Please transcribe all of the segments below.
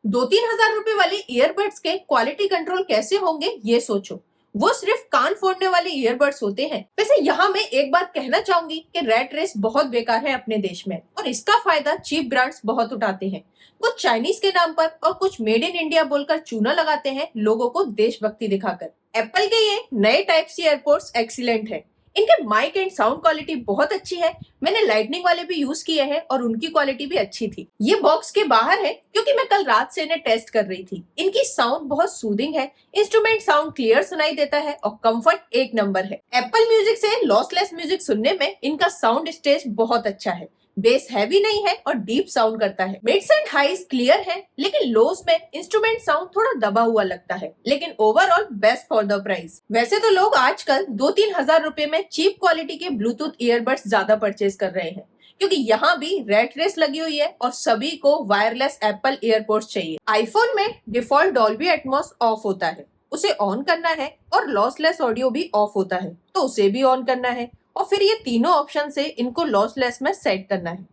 2-3 हजार रुपए वाले ईयरबड्स के क्वालिटी कंट्रोल कैसे होंगे ये सोचो। वो सिर्फ कान फोड़ने वाले ईयरबड्स होते हैं। वैसे यहाँ मैं एक बात कहना चाहूंगी कि रैट रेस बहुत बेकार है अपने देश में और इसका फायदा चीप ब्रांड्स बहुत उठाते हैं। कुछ चाइनीज के नाम पर और कुछ मेड इन इंडिया बोलकर चूना लगाते हैं लोगों को देशभक्ति दिखाकर। एप्पल के ये नए टाइप सी एयरपोर्ट्स एक्सीलेंट है। इनके माइक एंड साउंड क्वालिटी बहुत अच्छी है। मैंने लाइटनिंग वाले भी यूज किए हैं और उनकी क्वालिटी भी अच्छी थी। ये बॉक्स के बाहर है क्योंकि मैं कल रात से इन्हें टेस्ट कर रही थी। इनकी साउंड बहुत सूदिंग है, इंस्ट्रूमेंट साउंड क्लियर सुनाई देता है और कंफर्ट एक नंबर है। एप्पल म्यूजिक से लॉसलेस म्यूजिक सुनने में इनका साउंड स्टेज बहुत अच्छा है। बेस हैवी नहीं है और डीप साउंड करता है। मिड्स एंड हाईज क्लियर है लेकिन लोज में इंस्ट्रूमेंट साउंड थोड़ा दबा हुआ लगता है, लेकिन overall best for the price. वैसे तो लोग आजकल 2-3 हजार रुपए में चीप क्वालिटी के ब्लूटूथ ईयरबड्स ज्यादा परचेज कर रहे हैं क्योंकि यहाँ भी रैट रेस लगी हुई है और सभी को वायरलेस एप्पल ईयरपोड्स चाहिए। आईफोन में डिफॉल्ट डॉल्बी एटमॉस ऑफ होता है, उसे ऑन करना है, और लॉसलेस ऑडियो भी ऑफ होता है तो उसे भी ऑन करना है, और फिर ये तीनों ऑप्शन से इनको लॉसलेस में सेट करना है।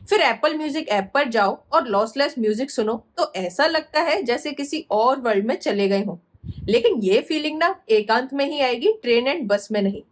फिर एप्पल म्यूजिक ऐप पर जाओ और लॉसलेस म्यूजिक सुनो तो ऐसा लगता है जैसे किसी और वर्ल्ड में चले गए हो। लेकिन ये फीलिंग ना एकांत में ही आएगी, ट्रेन एंड बस में नहीं।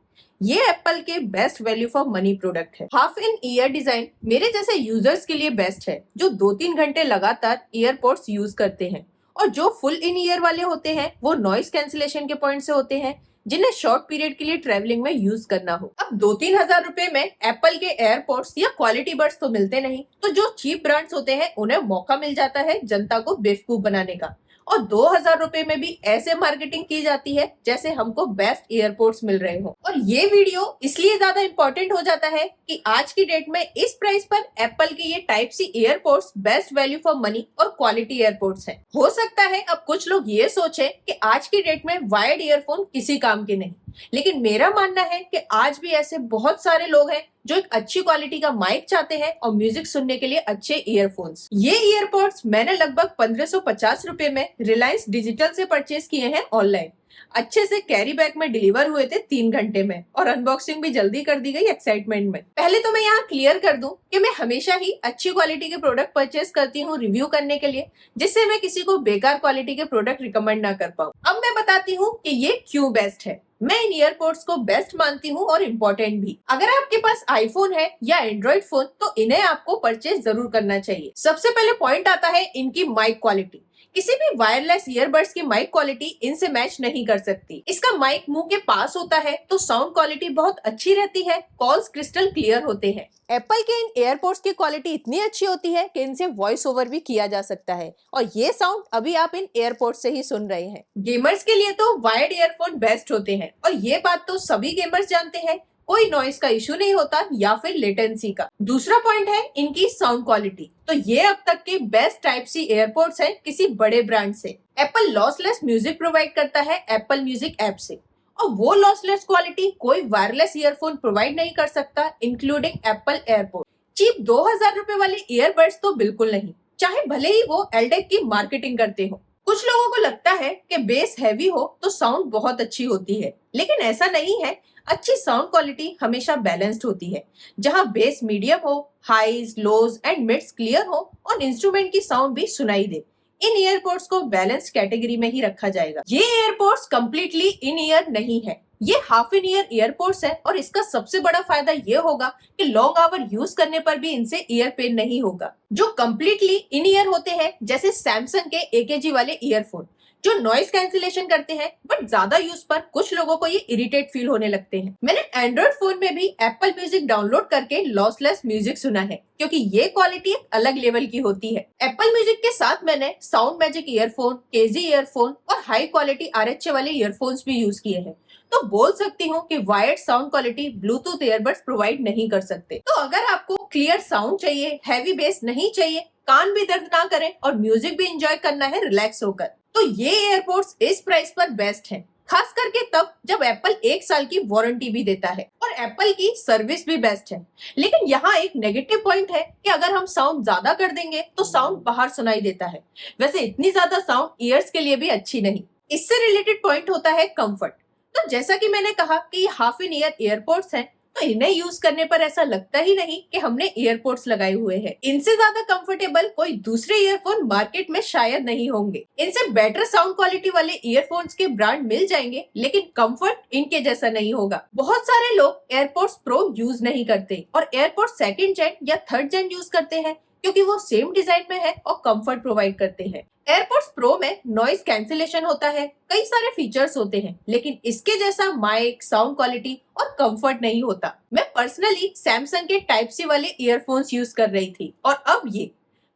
ये एप्पल के best value for money product है। हाफ इन ईयर डिजाइन मेरे जैसे यूजर्स के लिए बेस्ट है जो 2-3 घंटे लगातार ईयरपोड्स यूज करते हैं, और जो फुल इन ईयर वाले होते हैं वो नॉइस कैंसिलेशन के पॉइंट से होते हैं जिन्हें शॉर्ट पीरियड के लिए ट्रेवलिंग में यूज करना हो। अब 2-3 हजार रुपए में एप्पल के एयरपोर्ट्स या क्वालिटी बड्स तो मिलते नहीं, तो जो चीप ब्रांड्स होते हैं उन्हें मौका मिल जाता है जनता को बेवकूफ बनाने का, और 2 हजार रुपए में भी ऐसे मार्केटिंग की जाती है जैसे हमको बेस्ट एयरपोर्ट्स मिल रहे हो। और ये वीडियो इसलिए ज्यादा इंपॉर्टेंट हो जाता है कि आज की डेट में इस प्राइस पर एप्पल के ये type C airpods best value for money और क्वालिटी एयरपोर्ट्स हैं। हो सकता है अब कुछ लोग ये सोचे कि आज की डेट में वायर्ड ईयरफोन किसी काम के नहीं, लेकिन मेरा मानना है कि आज भी ऐसे बहुत सारे लोग हैं जो एक अच्छी क्वालिटी का माइक चाहते हैं और म्यूजिक सुनने के लिए अच्छे ईयरफोन्स। ये ईयरपोड्स मैंने लगभग 1550 रुपए में रिलायंस डिजिटल से परचेज किए हैं ऑनलाइन। अच्छे से कैरी बैग में डिलीवर हुए थे 3 घंटे में, और अनबॉक्सिंग भी जल्दी कर दी गई एक्साइटमेंट में। पहले तो मैं यहाँ क्लियर कर दूं कि मैं हमेशा ही अच्छी क्वालिटी के प्रोडक्ट परचेज करती हूँ रिव्यू करने के लिए, जिससे मैं किसी को बेकार क्वालिटी के प्रोडक्ट रिकमेंड ना कर पाऊँ। अब मैं बताती हूँ कि ये क्यों बेस्ट है। मैं इन ईयरपोड्स को बेस्ट मानती हूँ और इम्पोर्टेंट भी। अगर आपके पास आईफोन है या एंड्रॉइड फोन तो इन्हें आपको परचेज जरूर करना चाहिए। सबसे पहले पॉइंट आता है इनकी माइक क्वालिटी। किसी भी वायरलेस ईयरबड्स की माइक क्वालिटी इनसे मैच नहीं कर सकती। इसका माइक मुंह के पास होता है तो साउंड क्वालिटी बहुत अच्छी रहती है, कॉल्स क्रिस्टल क्लियर होते हैं। एप्पल के इन एयरपोड्स की क्वालिटी इतनी अच्छी होती है कि इनसे वॉइस ओवर भी किया जा सकता है, और ये साउंड अभी आप इन एयरपोड्स से ही सुन रहे हैं। गेमर्स के लिए तो वायर्ड ईयरफोन बेस्ट होते हैं, और ये बात तो सभी गेमर्स जानते हैं। कोई नॉइस का इशू नहीं होता या फिर लेटेंसी का। दूसरा पॉइंट है इनकी साउंड क्वालिटी। तो ये अब तक के बेस्ट टाइप सी एयरपोड्स हैं किसी बड़े ब्रांड से। एप्पल लॉसलेस म्यूजिक प्रोवाइड करता है एप्पल म्यूजिक ऐप से, और वो लॉसलेस क्वालिटी कोई वायरलेस ईयरफोन प्रोवाइड नहीं कर सकता, इंक्लूडिंग एप्पल एयरपोड। चीप 2000 रुपए वाले ईयरबड्स तो बिल्कुल नहीं, चाहे भले ही वो एल्डेक की मार्केटिंग करते हो। कुछ लोगों को लगता है कि बेस हैवी हो तो साउंड बहुत अच्छी होती है, लेकिन ऐसा नहीं है। अच्छी साउंड क्वालिटी हमेशा बैलेंस्ड होती है, जहां बेस मीडियम हो, highs, lows and mids clear हो, और इंस्ट्रूमेंट की साउंड भी सुनाई दे। इन ईयरपोड्स को बैलेंस कैटेगरी में ही रखा जाएगा। ये ईयरपोड्स कंप्लीटली इन ईयर नहीं है, ये हाफ इन ईयर ईयरपोड्स है, और इसका सबसे बड़ा फायदा ये होगा कि लॉन्ग आवर यूज करने पर भी इनसे ईयर पेन नहीं होगा। जो कंप्लीटली इन ईयर होते हैं जैसे सैमसंग के AKG वाले ईयरफोन, जो नॉइस कैंसिलेशन करते हैं, बट ज्यादा यूज पर कुछ लोगों को ये इरिटेट फील होने लगते हैं। मैंने एंड्रॉइड फोन में भी एप्पल म्यूजिक डाउनलोड करके लॉसलेस म्यूजिक सुना है, क्योंकि ये क्वालिटी एक अलग लेवल की होती है। एप्पल म्यूजिक के साथ मैंने sound magic earphone, KG earphone और हाई क्वालिटी RHA वाले ईयरफोन्स भी यूज किए हैं, तो बोल सकती हूँ कि wired sound quality Bluetooth earbuds provide नहीं कर सकते। तो अगर आपको क्लियर साउंड चाहिए, हैवी बेस नहीं चाहिए, कान भी दर्द ना करें और म्यूजिक भी एंजॉय करना है रिलैक्स होकर, तो ये एयरपोड्स इस प्राइस पर बेस्ट है। खास करके तब जब एप्पल 1 साल की वारंटी भी देता है, और एप्पल की सर्विस भी बेस्ट है। लेकिन यहाँ एक नेगेटिव पॉइंट है कि अगर हम साउंड ज्यादा कर देंगे तो साउंड बाहर सुनाई देता है। वैसे इतनी ज्यादा साउंड ईयर्स के लिए भी अच्छी नहीं। इससे रिलेटेड पॉइंट होता है कंफर्ट। तो जैसा कि मैंने कहा कि ये हाफ इन ईयर एयरपोड्स हैं, तो इन्हें यूज करने पर ऐसा लगता ही नहीं कि हमने ईयरपोड्स लगाए हुए हैं। इनसे ज्यादा कंफर्टेबल कोई दूसरे ईयरफोन मार्केट में शायद नहीं होंगे। इनसे बेटर साउंड क्वालिटी वाले ईयरफोन्स के ब्रांड मिल जाएंगे, लेकिन कंफर्ट इनके जैसा नहीं होगा। बहुत सारे लोग एयरपोड्स प्रो यूज नहीं करते और एयरपोड्स सेकंड जेन या थर्ड जेन यूज करते हैं, क्योंकि वो सेम डिजाइन में है और कंफर्ट प्रोवाइड करते हैं। एयरपोड्स प्रो में नॉइज कैंसिलेशन होता है, कई सारे फीचर्स होते हैं, लेकिन इसके जैसा माइक, साउंड क्वालिटी और कंफर्ट नहीं होता। मैं पर्सनली सैमसंग के टाइप सी वाले ईयरफोन्स यूज कर रही थी और अब ये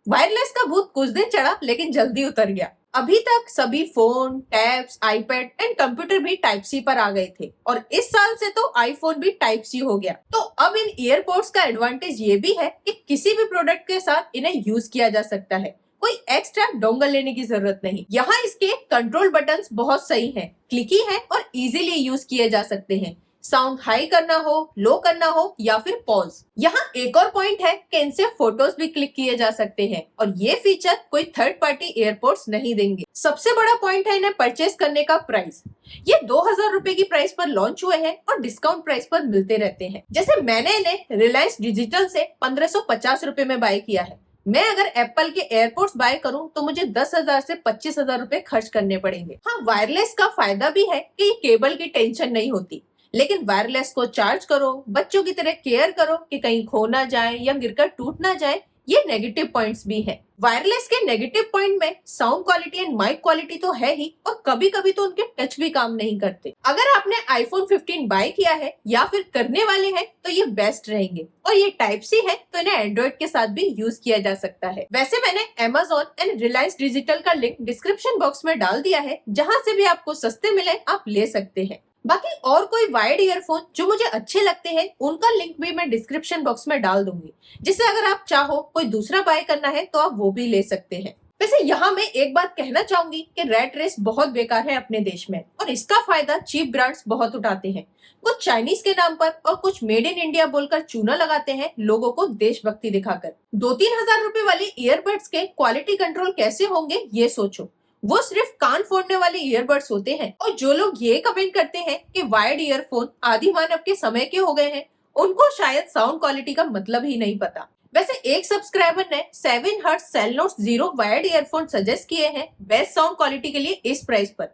वायरलेस का भूत कुछ दिन चढ़ा लेकिन जल्दी उतर गया। अभी तक सभी phone, tabs, iPad and computer भी टाइप सी पर आ गए थे और इस साल से तो आईफोन भी टाइप सी हो गया। तो अब इन ईयरपोड्स का एडवांटेज ये भी है कि किसी भी प्रोडक्ट के साथ इन्हें यूज किया जा सकता है, कोई एक्स्ट्रा डोंगल लेने की जरूरत नहीं। यहाँ इसके कंट्रोल बटन्स बहुत सही हैं, क्लिकी हैं और इजीली यूज किए जा सकते हैं। साउंड हाई करना हो, लो करना हो या फिर पॉज। यहाँ एक और पॉइंट है कि इनसे फोटोज भी क्लिक किए जा सकते हैं और ये फीचर कोई थर्ड पार्टी एयरपोर्ट्स नहीं देंगे। सबसे बड़ा पॉइंट है इन्हें परचेज करने का प्राइस। ये 2000 रुपए की प्राइस पर लॉन्च हुए हैं और डिस्काउंट प्राइस पर मिलते रहते हैं। जैसे मैंने इन्हें रिलायंस डिजिटल से 1550 रुपए में बाय किया है। मैं अगर एप्पल के एयरपोर्ट्स बाय करूं तो मुझे 10,000 से 25,000 रुपए खर्च करने पड़ेंगे। हाँ, वायरलेस का फायदा भी है कि केबल की टेंशन नहीं होती, लेकिन वायरलेस को चार्ज करो, बच्चों की तरह केयर करो कि कहीं खो ना जाए या गिरकर टूट ना जाए, ये नेगेटिव पॉइंट्स भी हैं। वायरलेस के नेगेटिव पॉइंट में sound quality and mic quality तो है ही, और कभी-कभी तो उनके टच भी काम नहीं करते। अगर आपने आईफोन 15 बाय किया है या फिर करने वाले हैं तो ये बेस्ट रहेंगे, और ये टाइप सी है तो इन्हें एंड्रॉइड के साथ भी यूज किया जा सकता है। वैसे मैंने Amazon एंड रिलायंस डिजिटल का लिंक डिस्क्रिप्शन बॉक्स में डाल दिया है, जहाँ से भी आपको सस्ते मिले आप ले सकते हैं। बाकी और कोई वायर्ड ईयरफोन जो मुझे अच्छे लगते हैं उनका लिंक भी मैं डिस्क्रिप्शन बॉक्स में डाल दूंगी, जिससे अगर आप चाहो कोई दूसरा बाय करना है तो आप वो भी ले सकते हैं। वैसे यहाँ मैं एक बात कहना चाहूंगी कि रैट रेस बहुत बेकार है अपने देश में, और इसका फायदा चीप ब्रांड्स बहुत उठाते हैं। कुछ चाइनीज के नाम पर और कुछ मेड इन इंडिया बोलकर चूना लगाते हैं लोगों को देशभक्ति दिखाकर। 2-3 हजार रुपए वाले ईयरबड्स के क्वालिटी कंट्रोल कैसे होंगे ये सोचो। वो सिर्फ कान फोड़ने वाले ईयरबड्स होते हैं, और जो लोग ये कमेंट करते हैं कि वायर्ड ईयरफोन आदि मानव के समय के हो गए हैं, उनको शायद साउंड क्वालिटी का मतलब ही नहीं पता। वैसे एक सब्सक्राइबर ने 7 हर्ट्ज सेलनोट्स 0 वायर्ड ईयरफोन सजेस्ट किए हैं बेस्ट साउंड क्वालिटी के लिए इस प्राइस पर,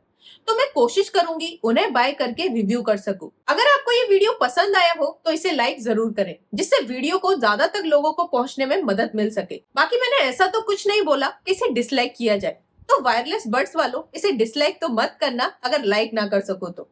तो मैं कोशिश करूंगी उन्हें बाय करके रिव्यू कर सकूं। अगर आपको ये वीडियो पसंद आया हो तो इसे लाइक जरूर करें, जिससे वीडियो को ज्यादा तक लोगों को पहुंचने में मदद मिल सके। बाकी मैंने ऐसा तो कुछ नहीं बोला कि इसे डिसलाइक किया जाए, तो वायरलेस बड्स वालों इसे डिसलाइक तो मत करना अगर लाइक ना कर सको तो।